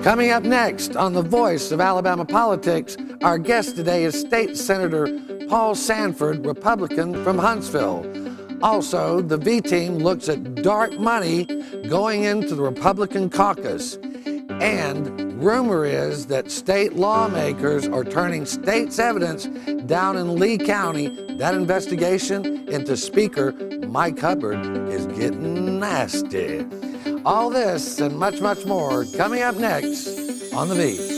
Coming up next on The Voice of Alabama Politics, our guest today is State Senator Paul Sanford, Republican from Huntsville. Also, the V team looks at dark money going into the Republican caucus. And rumor is that state lawmakers are turning state's evidence down in Lee County. That investigation into Speaker Mike Hubbard is getting nasty. All this and much, much more coming up next on The V.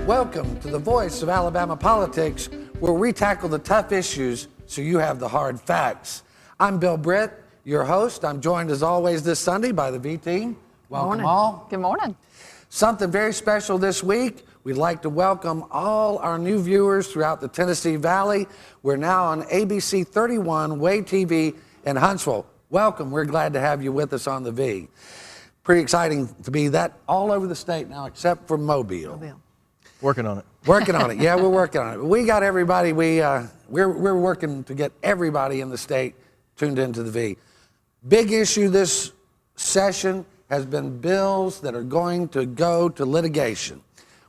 Welcome to The Voice of Alabama Politics, where we tackle the tough issues so you have the hard facts. I'm Bill Britt, your host. I'm joined as always this Sunday by the V team. Welcome all. Good morning. Something very special this week. We'd like to welcome all our new viewers throughout the Tennessee Valley. We're now on ABC 31 Way TV in Huntsville. Welcome. We're glad to have you with us on the V. Pretty exciting to be that all over the state now, except for Mobile. Working on it. Working on it. Yeah, we're working on it. We got everybody. We're working to get everybody in the state tuned into the V. Big issue this session has been bills that are going to go to litigation.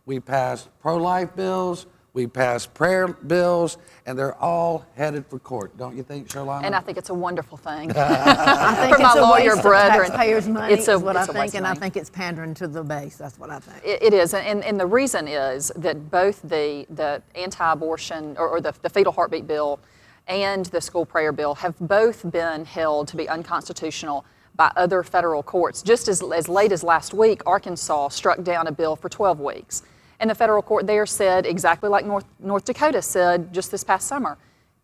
We passed pro-life bills, we passed prayer bills, and they're all headed for court. Don't you think, Sherlana? And I think it's a wonderful thing. I think For my it's a lawyer waste brethren. of taxpayers' money It's a- is what it's I a waste think, and of I money. think it's pandering to the base. That's what I think. It is, and the reason is that both the anti-abortion or the fetal heartbeat bill and the school prayer bill have both been held to be unconstitutional by other federal courts. Just as late as last week, Arkansas struck down a bill for 12 weeks. And the federal court there said, exactly like North Dakota said just this past summer,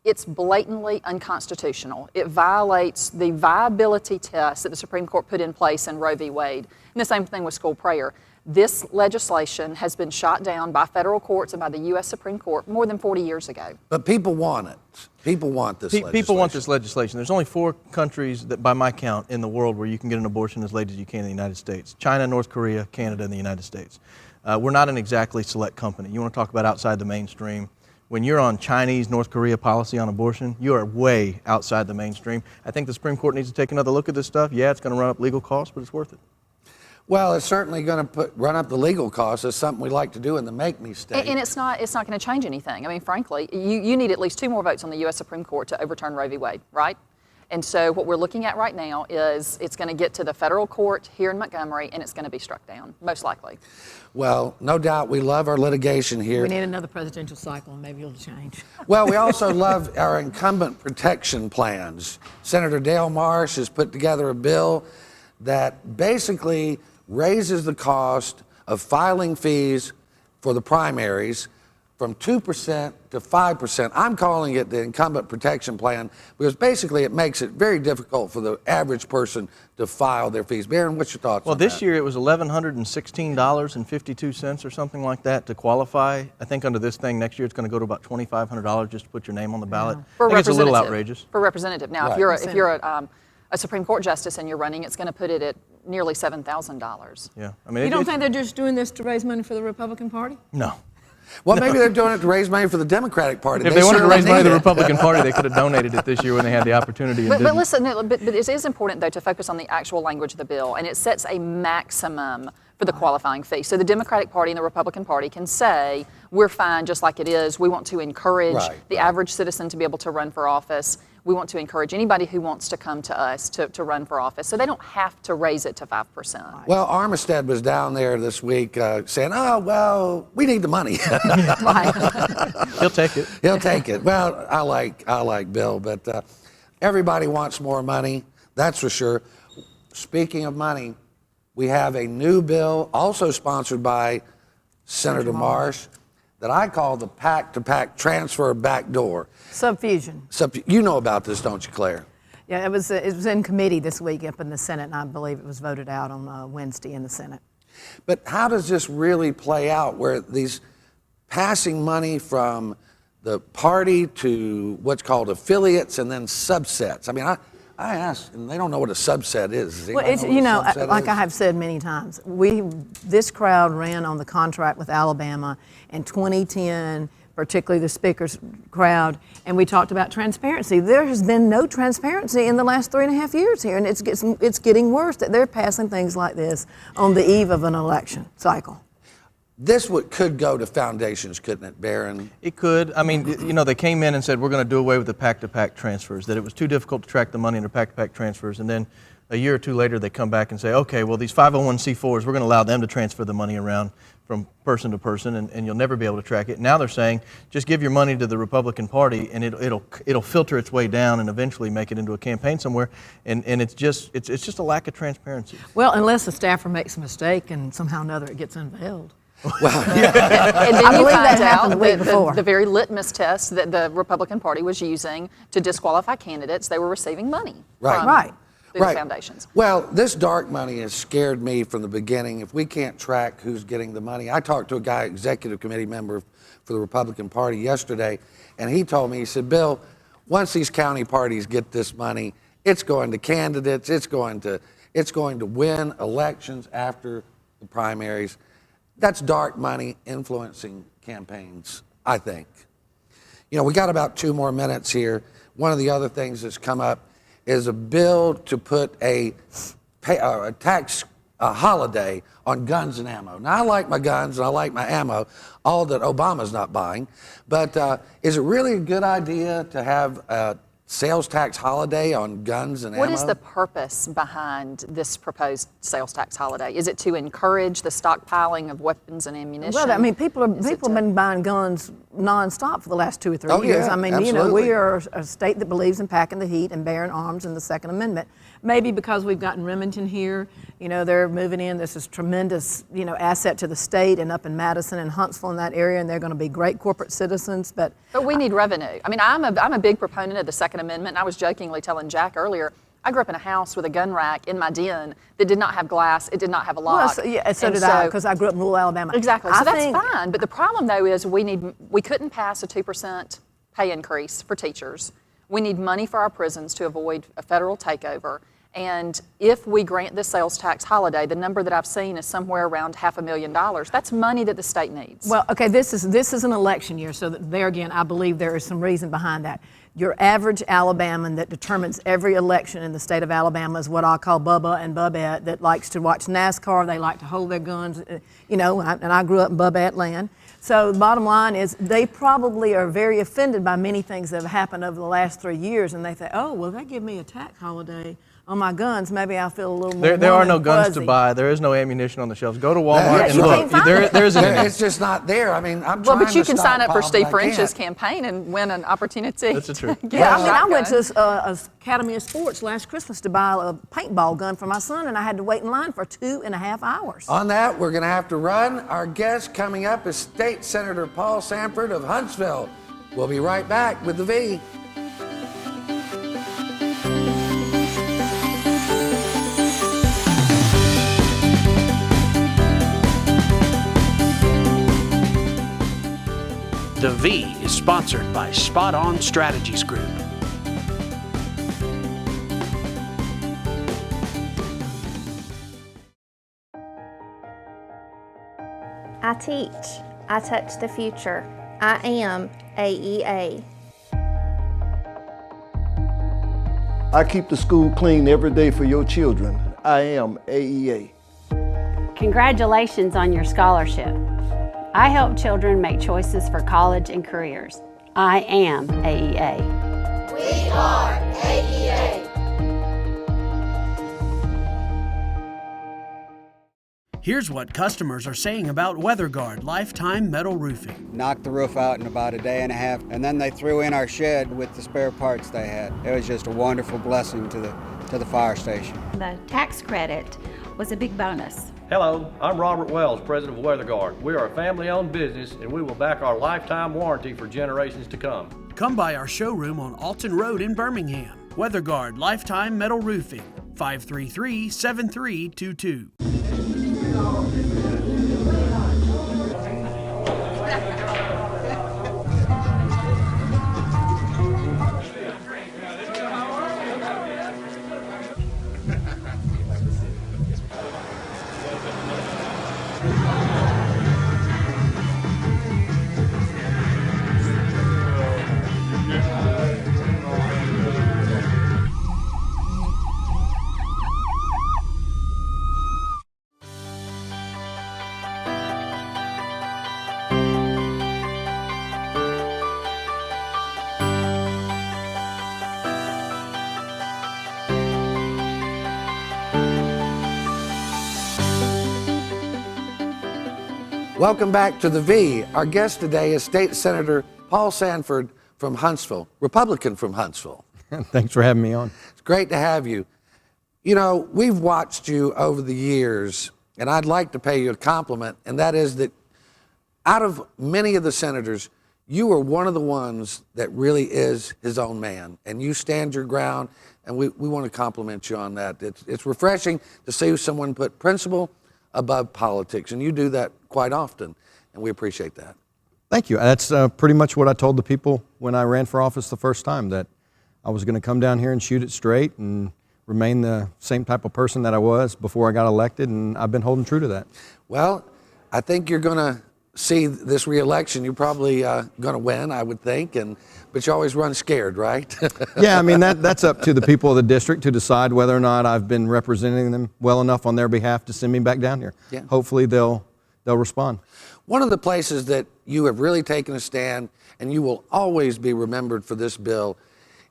it's blatantly unconstitutional. It violates the viability test that the Supreme Court put in place in Roe v. Wade. And the same thing with school prayer. This legislation has been shot down by federal courts and by the U.S. Supreme Court more than 40 years ago. But people want it. People want this legislation. People want this legislation. There's only 4 countries that, by my count, in the world where you can get an abortion as late as you can in the United States. China, North Korea, Canada, and the United States. We're not an exactly select company. You want to talk about outside the mainstream. When you're on Chinese, North Korea policy on abortion, you are way outside the mainstream. I think the Supreme Court needs to take another look at this stuff. Yeah, it's going to run up legal costs, but it's worth it. Well, it's certainly going to run up the legal costs. It's something we like to do in the Make Me state. And it's not going to change anything. I mean, frankly, you need at least 2 more votes on the U.S. Supreme Court to overturn Roe v. Wade, right? And so what we're looking at right now is it's going to get to the federal court here in Montgomery, and it's going to be struck down, most likely. Well, no doubt we love our litigation here. We need another presidential cycle, and maybe it'll change. Well, we also love our incumbent protection plans. Senator Dale Marsh has put together a bill that basically raises the cost of filing fees for the primaries from 2% to 5%. I'm calling it the Incumbent Protection Plan because basically it makes it very difficult for the average person to file their fees. Baron, what's your thoughts on that? Well, this year it was $1,116.52 or something like that to qualify. I think under this thing next year it's going to go to about $2,500 just to put your name on the ballot. Yeah. I think it's a little outrageous. For representative. Now, Right. if you're a Supreme Court justice and you're running, it's going to put it at nearly $7,000. Yeah, I mean, You don't think they're just doing this to raise money for the Republican Party? No. Well, maybe they're doing it to raise money for the Democratic Party. If they wanted to raise money for the need it. Republican Party, they could have donated it this year when they had the opportunity. And But didn't. listen, but it is important, though, to focus on the actual language of the bill, and it sets a maximum for the qualifying fee. So the Democratic Party and the Republican Party can say, we're fine just like it is. We want to encourage the average citizen to be able to run for office. We want to encourage anybody who wants to come to us to run for office. So they don't have to raise it to 5%. Well, Armistead was down there this week saying, oh, well, we need the money. Right. He'll take it. He'll take it. Well, I like Bill, but everybody wants more money, that's for sure. Speaking of money, we have a new bill also sponsored by Senator Marsh that I call the PAC-to-PAC transfer backdoor. Subfusion. You know about this, don't you, Claire? Yeah, it was in committee this week up in the Senate, and I believe it was voted out on Wednesday in the Senate. But how does this really play out, where these passing money from the party to what's called affiliates and then subsets? I mean, I asked, and they don't know what a subset is. Well, it's, you know, like I have said many times, this crowd ran on the contract with Alabama in 2010, particularly the speaker's crowd, and we talked about transparency. There has been no transparency in the last 3.5 years here, and it's getting worse that they're passing things like this on the eve of an election cycle. This could go to foundations, couldn't it, Barron? It could. I mean, you know, they came in and said, we're going to do away with the PAC-to-PAC transfers, that it was too difficult to track the money under PAC-to-PAC transfers. And then a year or two later, they come back and say, okay, well, these 501c4s, we're going to allow them to transfer the money around from person to person, and you'll never be able to track it. Now they're saying, just give your money to the Republican Party, and it'll filter its way down and eventually make it into a campaign somewhere. And it's just a lack of transparency. Well, unless the staffer makes a mistake and somehow or another it gets unveiled. Well, And then I you believe that find happened out the week that before. the very litmus test that the Republican Party was using to disqualify candidates, they were receiving money Right. from Right. these foundations. Well, this dark money has scared me from the beginning. If we can't track who's getting the money, I talked to a guy, executive committee member for the Republican Party yesterday, and he told me, he said, Bill, once these county parties get this money, it's going to candidates, it's going to win elections after the primaries. That's dark money influencing campaigns, I think. You know, we got about 2 more minutes here. One of the other things that's come up is a bill to put a tax holiday on guns and ammo. Now, I like my guns and I like my ammo, all that Obama's not buying. But is it really a good idea to have a sales tax holiday on guns and ammo? What is the purpose behind this proposed sales tax holiday? Is it to encourage the stockpiling of weapons and ammunition? Well, I mean, people have been buying guns nonstop for the last 2 or 3 years. Yeah, I mean, absolutely. you know, we are a state that believes in packing the heat and bearing arms in the Second Amendment. Maybe because we've gotten Remington here, you know, they're moving in. This is tremendous, you know, asset to the state, and up in Madison and Huntsville in that area, and they're going to be great corporate citizens. But we need revenue. I mean, I'm a big proponent of the Second Amendment. And I was jokingly telling Jack earlier, I grew up in a house with a gun rack in my den that did not have glass. It did not have a lock. Well, so did I, because I grew up in rural Alabama. Exactly. So that's fine. But the problem, though, is we couldn't pass a 2% pay increase for teachers. We need money for our prisons to avoid a federal takeover. And if we grant this sales tax holiday, the number that I've seen is somewhere around $500,000. That's money that the state needs. Well, okay, this is an election year, so that there again, I believe there is some reason behind that. Your average Alabaman that determines every election in the state of Alabama is what I call Bubba and Bubette, that likes to watch NASCAR. They like to hold their guns, you know, and I grew up in Bubette land. So the bottom line is they probably are very offended by many things that have happened over the last 3 years, and they say, oh, well, they give me a tax holiday on my guns, maybe I'll feel a little more There are no guns fuzzy. to buy. There is no ammunition on the shelves. Go to Walmart That's and right. look. There isn't any. It's just not there. I mean, I'm well, trying but you to can sign up for stockpile, Steve but I French's can't. campaign and win an opportunity. That's the truth. Yeah, I mean, I went shotgun. to a Academy of Sports last Christmas to buy a paintball gun for my son, and I had to wait in line for 2.5 hours. On that, we're going to have to run. Our guest coming up is State Senator Paul Sanford of Huntsville. We'll be right back with the V. The V is sponsored by Spot On Strategies Group. I teach. I touch the future. I am AEA. I keep the school clean every day for your children. I am AEA. Congratulations on your scholarship. I help children make choices for college and careers. I am AEA. We are AEA. Here's what customers are saying about WeatherGuard Lifetime Metal Roofing. Knocked the roof out in about a day and a half, and then they threw in our shed with the spare parts they had. It was just a wonderful blessing to the fire station. The tax credit was a big bonus. Hello, I'm Robert Wells, President of WeatherGuard. We are a family-owned business and we will back our lifetime warranty for generations to come. Come by our showroom on Alton Road in Birmingham. WeatherGuard Lifetime Metal Roofing, 533-7322. Welcome back to the V. Our guest today is State Senator Paul Sanford from Huntsville, Republican from Huntsville. Thanks for having me on. It's great to have you. You know, we've watched you over the years, and I'd like to pay you a compliment, and that is that out of many of the senators, you are one of the ones that really is his own man, and you stand your ground, and we want to compliment you on that. It's refreshing to see someone put principle above politics, and you do that quite often, and we appreciate that. Thank you. That's pretty much what I told the people when I ran for office the first time, that I was going to come down here and shoot it straight and remain the same type of person that I was before I got elected, and I've been holding true to that. Well, I think you're going to see this re-election. You're probably going to win, I would think, but you always run scared, right? Yeah, I mean, that's up to the people of the district to decide whether or not I've been representing them well enough on their behalf to send me back down here. Yeah. Hopefully they'll respond. One of the places that you have really taken a stand, and you will always be remembered for this bill,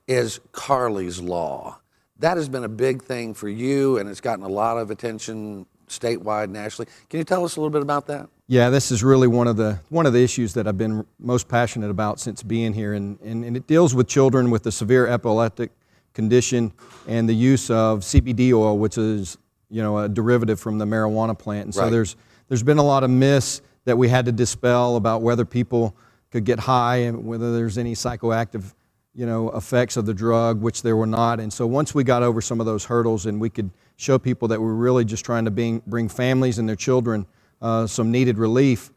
is Carly's Law. That has been a big thing for you, and it's gotten a lot of attention statewide, nationally. Can you tell us a little bit about that? Yeah, this is really one of the issues that I've been most passionate about since being here, and it deals with children with a severe epileptic condition and the use of CBD oil, which is, you know, a derivative from the marijuana plant. And so Right. there's been a lot of myths that we had to dispel about whether people could get high and whether there's any psychoactive, you know, effects of the drug, which there were not. And so once we got over some of those hurdles and we could show people that we're really just trying to bring families and their children some needed relief,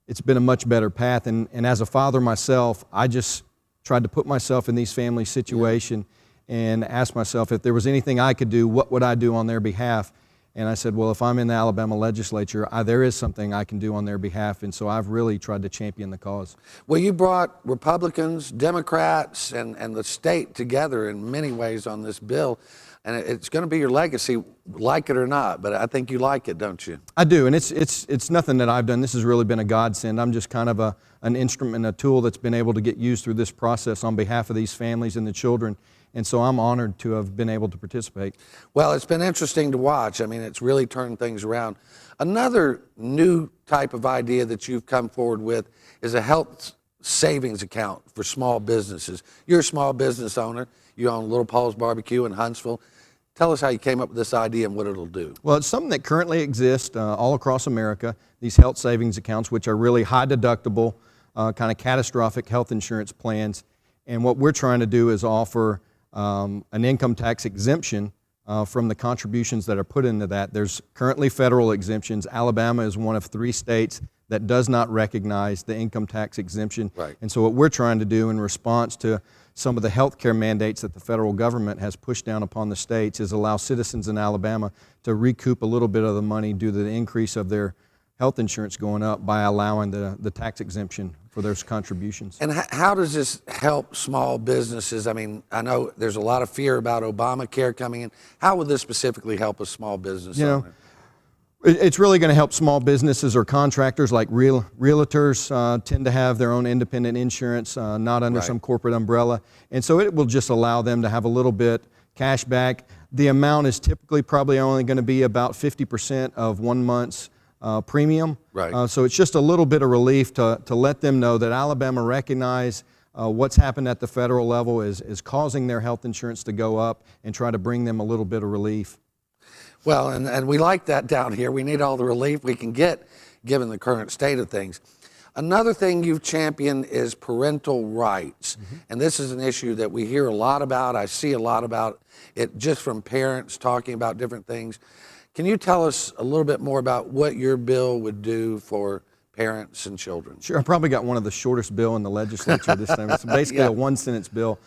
it's been a much better path. And as a father myself, I just tried to put myself in these families' situation and ask myself if there was anything I could do, what would I do on their behalf? And I said, well, if I'm in the Alabama legislature, there is something I can do on their behalf. And so I've really tried to champion the cause. Well, you brought Republicans, Democrats, and the state together in many ways on this bill. And it's going to be your legacy, like it or not. But I think you like it, don't you? I do, and it's nothing that I've done. This has really been a godsend. I'm just kind of an instrument, a tool that's been able to get used through this process on behalf of these families and the children. And so I'm honored to have been able to participate. Well, it's been interesting to watch. I mean, it's really turned things around. Another new type of idea that you've come forward with is a health savings account for small businesses. You're a small business owner. You own Little Paul's Barbecue in Huntsville. Tell us how you came up with this idea and what it'll do. Well, it's something that currently exists all across America, these health savings accounts, which are really high deductible, kind of catastrophic health insurance plans. And what we're trying to do is offer an income tax exemption from the contributions that are put into that. There's currently federal exemptions. Alabama is one of 3 states that does not recognize the income tax exemption. Right. And so what we're trying to do in response to some of the health care mandates that the federal government has pushed down upon the states is allow citizens in Alabama to recoup a little bit of the money due to the increase of their health insurance going up by allowing the tax exemption for those contributions. And how does this help small businesses? I mean, I know there's a lot of fear about Obamacare coming in. How will this specifically help a small business owner? It's really going to help small businesses or contractors like realtors tend to have their own independent insurance, not under some corporate umbrella. And so it will just allow them to have a little bit cash back. The amount is typically probably only going to be about 50% of 1 month's premium. Right. So it's just a little bit of relief to let them know that Alabama recognize what's happened at the federal level is causing their health insurance to go up and try to bring them a little bit of relief. Well, and we like that down here. We need all the relief we can get given the current state of things. Another thing you've championed is parental rights. And this is an issue that we hear a lot about. I see a lot about it just from parents talking about different things. Can you tell us a little bit more about what your bill would do for parents and children? Sure, I probably got one of the shortest bill in the legislature this time. It's basically a one-sentence bill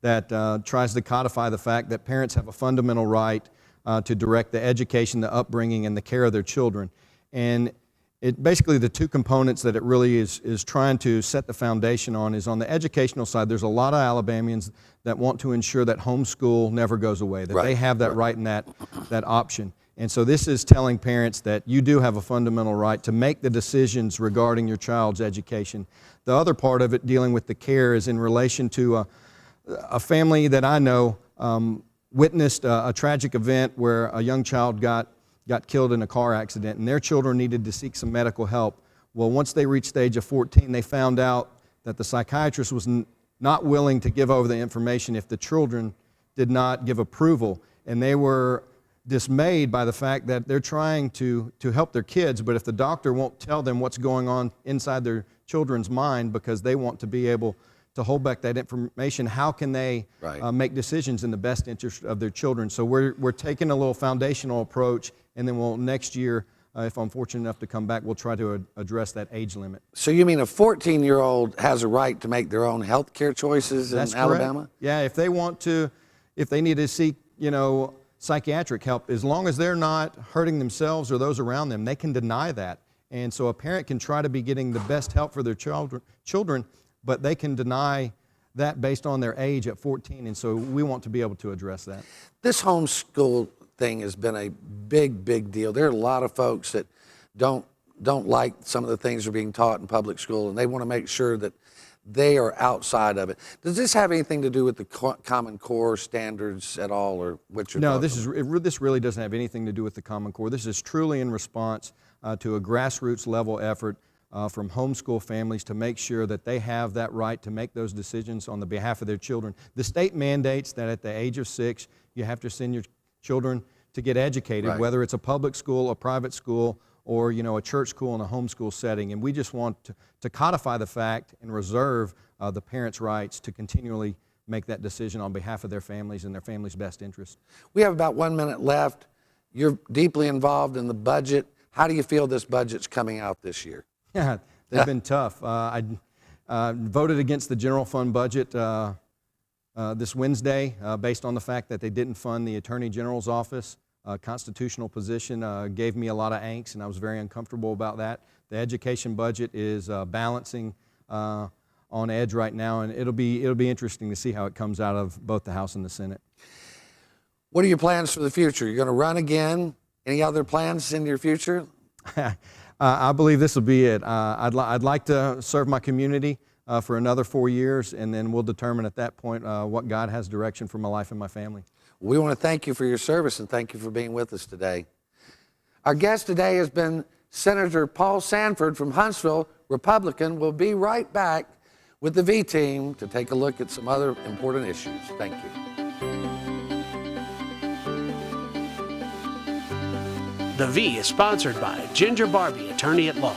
that tries to codify the fact that parents have a fundamental right to direct the education, the upbringing, and the care of their children. And it basically, the two components that it really is trying to set the foundation on is on the educational side. There's a lot of Alabamians that want to ensure that homeschool never goes away, that they have that right and that option. And so this is telling parents that you do have a fundamental right to make the decisions regarding your child's education. The other part of it, dealing with the care, is in relation to a family that I know witnessed a tragic event where a young child got killed in a car accident, and their children needed to seek some medical help. Well, once they reached the age of 14, they found out that the psychiatrist was not willing to give over the information if the children did not give approval. And they were dismayed by the fact that they're trying to help their kids, but if the doctor won't tell them what's going on inside their children's mind because they want to be able to hold back that information, how can they make decisions in the best interest of their children? So we're taking a little foundational approach, and then we'll next year, if I'm fortunate enough to come back, we'll try to address that age limit. So you mean a 14-year-old has a right to make their own health care choices in Alabama? Correct. Yeah, if they want to, if they need to seek, psychiatric help, as long as they're not hurting themselves or those around them, they can deny that. And so a parent can try to be getting the best help for their children, but they can deny that based on their age at 14, and so we want to be able to address that. This homeschool thing has been a big deal. There are a lot of folks that don't like some of the things that are being taught in public school, and they want to make sure that they are outside of it. Does this have anything to do with the Common Core standards at all, or what's your No, this really doesn't have anything to do with the Common Core. This is truly in response to a grassroots level effort from homeschool families to make sure that they have that right to make those decisions on the behalf of their children. The state mandates that at the age of 6, you have to send your children to get educated, whether it's a public school, a private school, or a church school in a homeschool setting. And we just want to codify the fact and reserve the parents' rights to continually make that decision on behalf of their families and their family's best interest. We have about 1 minute left. You're deeply involved in the budget. How do you feel this budget's coming out this year? Yeah, they've been tough. I voted against the general fund budget this Wednesday based on the fact that they didn't fund the Attorney General's office. Constitutional position gave me a lot of angst, and I was very uncomfortable about that. The education budget is balancing on edge right now, and it'll be interesting to see how it comes out of both the House and the Senate. What are your plans for the future? You're going to run again? Any other plans in your future? I believe this will be it. I'd like to serve my community for another 4 years, and then we'll determine at that point what God has direction for my life and my family. We want to thank you for your service and thank you for being with us today. Our guest today has been Senator Paul Sanford from Huntsville, Republican. We'll be right back with the V team to take a look at some other important issues. Thank you. The V is sponsored by Ginger Barbie, attorney at law.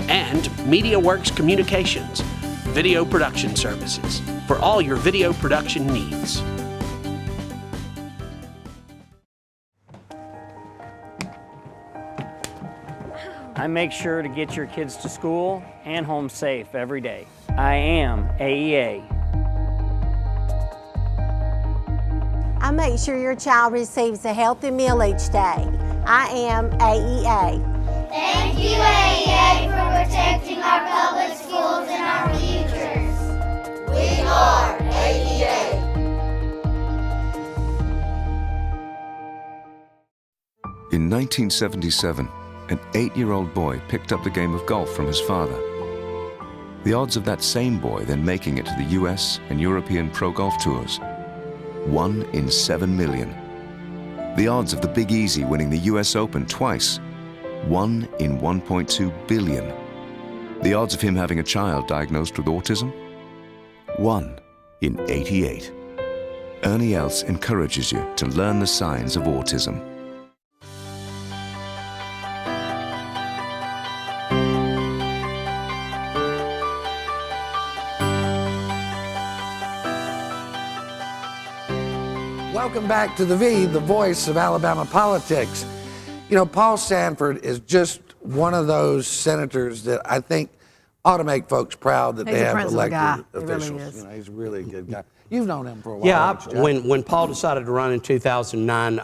And MediaWorks Communications, video production services for all your video production needs. I make sure to get your kids to school and home safe every day. I am AEA. I make sure your child receives a healthy meal each day. I am AEA. Thank you, AEA, for protecting our public schools and our futures. We are AEA. In 1977, an 8-year-old boy picked up the game of golf from his father. The odds of that same boy then making it to the US and European Pro Golf Tours, 1 in 7 million. The odds of the Big Easy winning the US Open twice, 1 in 1.2 billion. The odds of him having a child diagnosed with autism, 1 in 88. Ernie Els encourages you to learn the signs of autism. Welcome back to the voice of Alabama politics. You know, Paul Sanford is just one of those senators that I think ought to make folks proud that they have elected officials. Really is. You know, he's really a good guy. You've known him for a while. Yeah, when Paul decided to run in 2009,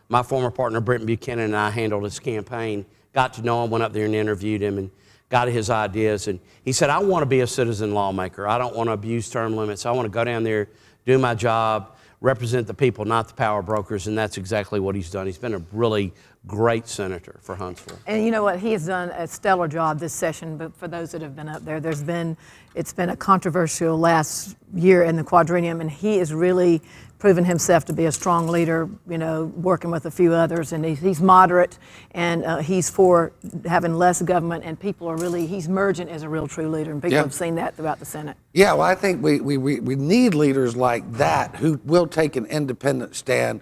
my former partner Brent Buchanan and I handled his campaign. Got to know him, went up there and interviewed him, and got his ideas. And he said, "I want to be a citizen lawmaker. I don't want to abuse term limits. I want to go down there, do my job, represent the people, not the power brokers," and that's exactly what he's done. He's been a really great senator for Huntsville. And you know what? He has done a stellar job this session, but for those that have been up there, it's been a controversial last year in the quadrennium, and he has really proven himself to be a strong leader, you know, working with a few others, and he's moderate, and he's for having less government, and people are really, he's emerging as a real true leader, and people have seen that throughout the Senate. Yeah, well, I think we need leaders like that who will take an independent stand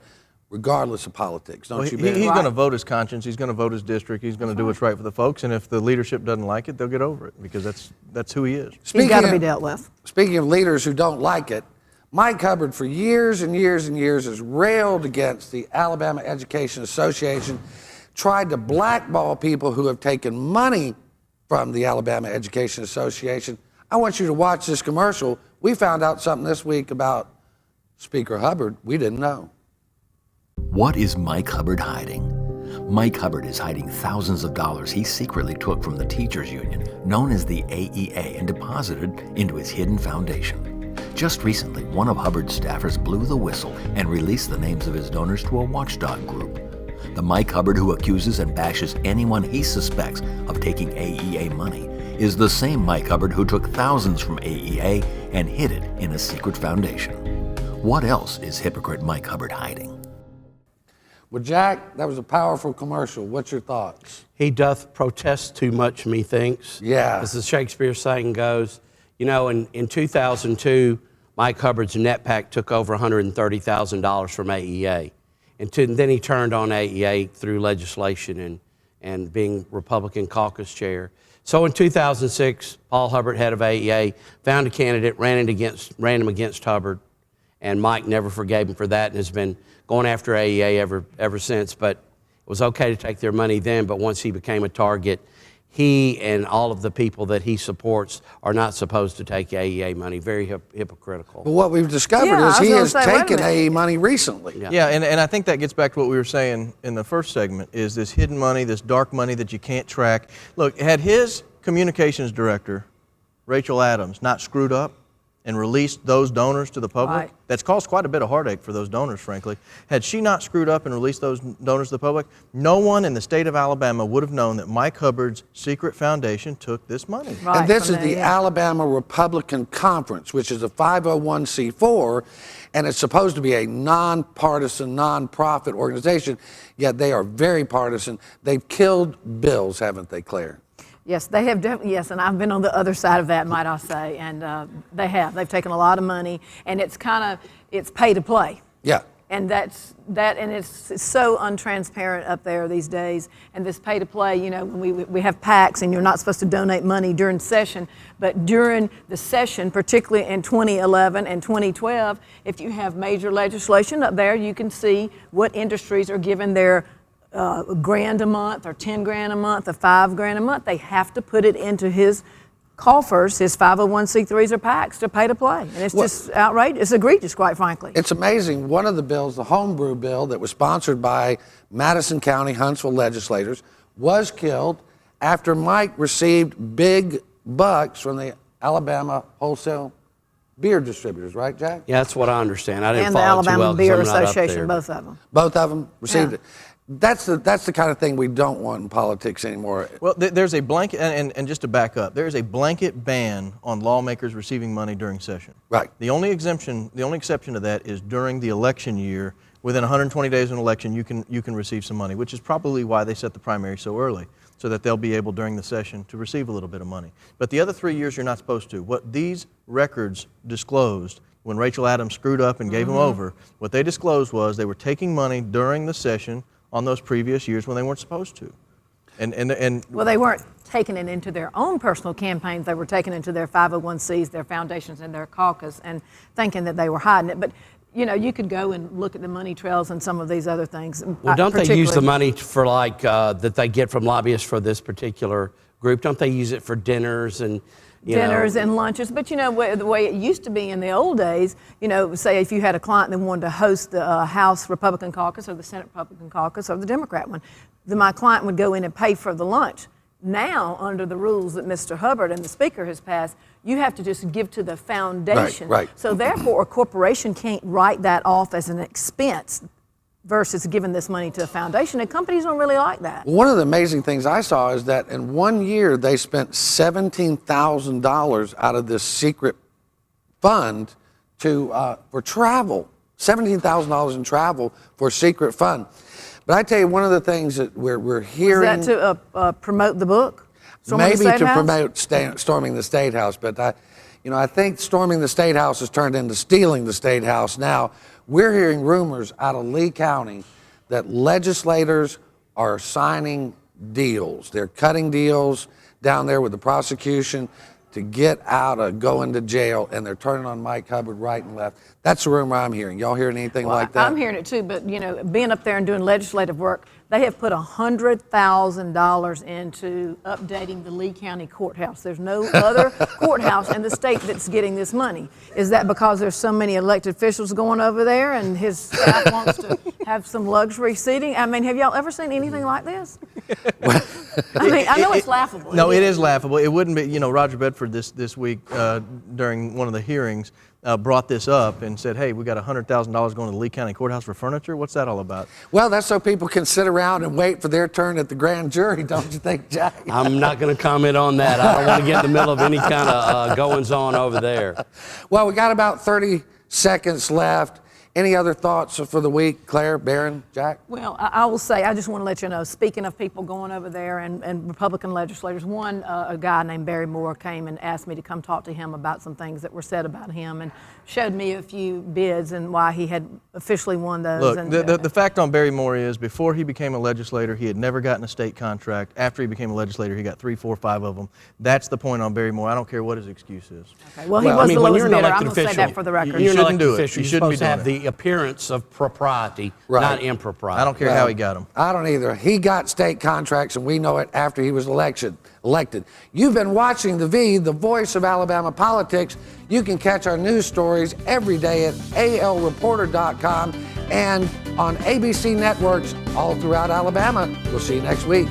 regardless of politics, don't you, Ben? He's going to vote his conscience. He's going to vote his district. He's going to do what's right for the folks. And if the leadership doesn't like it, they'll get over it, because that's who he is. He's got to be dealt with. Speaking of leaders who don't like it, Mike Hubbard for years and years and years has railed against the Alabama Education Association, tried to blackball people who have taken money from the Alabama Education Association. I want you to watch this commercial. We found out something this week about Speaker Hubbard we didn't know. What is Mike Hubbard hiding? Mike Hubbard is hiding thousands of dollars he secretly took from the teachers union, known as the AEA, and deposited into his hidden foundation. Just recently, one of Hubbard's staffers blew the whistle and released the names of his donors to a watchdog group. The Mike Hubbard who accuses and bashes anyone he suspects of taking AEA money is the same Mike Hubbard who took thousands from AEA and hid it in a secret foundation. What else is hypocrite Mike Hubbard hiding? Well, Jack, that was a powerful commercial. What's your thoughts? He doth protest too much, methinks. Yeah. As the Shakespeare saying goes. You know, in 2002, Mike Hubbard's net PAC took over $130,000 from AEA. And then he turned on AEA through legislation and being Republican caucus chair. So in 2006, Paul Hubbard, head of AEA, found a candidate, ran him against Hubbard, and Mike never forgave him for that and has been going after AEA ever since. But it was okay to take their money then, but once he became a target, he and all of the people that he supports are not supposed to take AEA money. Very hypocritical. But what we've discovered is he has taken AEA money recently. Yeah, and I think that gets back to what we were saying in the first segment, is this hidden money, this dark money that you can't track. Look, had his communications director, Rachel Adams, not screwed up and released those donors to the public, that's caused quite a bit of heartache for those donors, frankly. Had she not screwed up and released those donors to the public, no one in the state of Alabama would have known that Mike Hubbard's secret foundation took this money. And this is the Alabama Republican Conference, which is a 501c4, and it's supposed to be a nonpartisan, nonprofit organization, yet they are very partisan. They've killed bills, haven't they, Claire? Yes, they have definitely, yes, and I've been on the other side of that, might I say, and they have. They've taken a lot of money, and it's it's pay to play. Yeah. And and it's so untransparent up there these days. And this pay to play, you know, we have PACs, and you're not supposed to donate money during session, but during the session, particularly in 2011 and 2012, if you have major legislation up there, you can see what industries are given their $1,000 a month or $10,000 a month or $5,000 a month. They have to put it into his coffers, his 501c3s or PACs to pay to play. And it's just outrageous. It's egregious, quite frankly. It's amazing. One of the bills, the homebrew bill that was sponsored by Madison County, Huntsville legislators, was killed after Mike received big bucks from the Alabama wholesale beer distributors, right, Jack? Yeah, that's what I understand. I didn't and the follow Alabama too well Beer 'cause I'm not up Association, there. both of them. Both of them received it. That's the kind of thing we don't want in politics anymore. Well, there's a blanket, and just to back up, there is a blanket ban on lawmakers receiving money during session. Right. The only exception to that is during the election year. Within 120 days of an election, you can receive some money, which is probably why they set the primary so early, so that they'll be able during the session to receive a little bit of money. But the other 3 years, you're not supposed to. What these records disclosed when Rachel Adams screwed up and gave them over, what they disclosed was they were taking money during the session on those previous years when they weren't supposed to. And well, they weren't taking it into their own personal campaigns. They were taking it into their 501c, their foundations, and their caucus, and thinking that they were hiding it. But you know, you could go and look at the money trails and some of these other things. Well, don't they use the money for like that they get from lobbyists for this particular group? Don't they use it for dinners and dinners and lunches? But you know, the way it used to be in the old days, you know, say if you had a client that wanted to host the House Republican caucus or the Senate Republican caucus or the Democrat one, then my client would go in and pay for the lunch. Now, under the rules that Mr. Hubbard and the Speaker has passed, you have to just give to the foundation. Right. So therefore, a corporation can't write that off as an expense versus giving this money to a foundation, and companies don't really like that. One of the amazing things I saw is that in 1 year, they spent $17,000 out of this secret fund for travel. $17,000 in travel for a secret fund. But I tell you, one of the things that we're hearing... Is that to promote the book? Maybe to promote storming the State House, but I think storming the State House has turned into stealing the State House now. We're hearing rumors out of Lee County that legislators are signing deals. They're cutting deals down there with the prosecution to get out of going to jail, and they're turning on Mike Hubbard right and left. That's the rumor I'm hearing. Y'all hearing anything like that? I'm hearing it too, but you know, being up there and doing legislative work, they have put $100,000 into updating the Lee County courthouse. There's no other courthouse in the state that's getting this money. Is that because there's so many elected officials going over there and his staff wants to have some luxury seating? I mean, have y'all ever seen anything like this? I mean, I know it's laughable. No, it is laughable. It wouldn't be, you know, Roger Bedford this week during one of the hearings brought this up and said, hey, we got $100,000 going to the Lee County Courthouse for furniture. What's that all about? Well, that's so people can sit around and wait for their turn at the grand jury, don't you think, Jack? I'm not going to comment on that. I don't want to get in the middle of any kind of goings-on over there. Well, we got about 30 seconds left. Any other thoughts for the week, Claire, Barron, Jack? Well, I will say, I just want to let you know, speaking of people going over there and Republican legislators, a guy named Barry Moore came and asked me to come talk to him about some things that were said about him and showed me a few bids and why he had officially won those. Look, the fact on Barry Moore is before he became a legislator, he had never gotten a state contract. After he became a legislator, he got 3, 4, 5 of them. That's the point on Barry Moore. I don't care what his excuse is. Okay. Well, he was the lowest bidder. I'm going to say that for the record. You shouldn't do it. You shouldn't be doing it. The appearance of propriety, not impropriety. I don't care how he got them. I don't either. He got state contracts, and we know it after he was elected. You've been watching The V, the voice of Alabama politics. You can catch our news stories every day at alreporter.com and on ABC networks all throughout Alabama. We'll see you next week.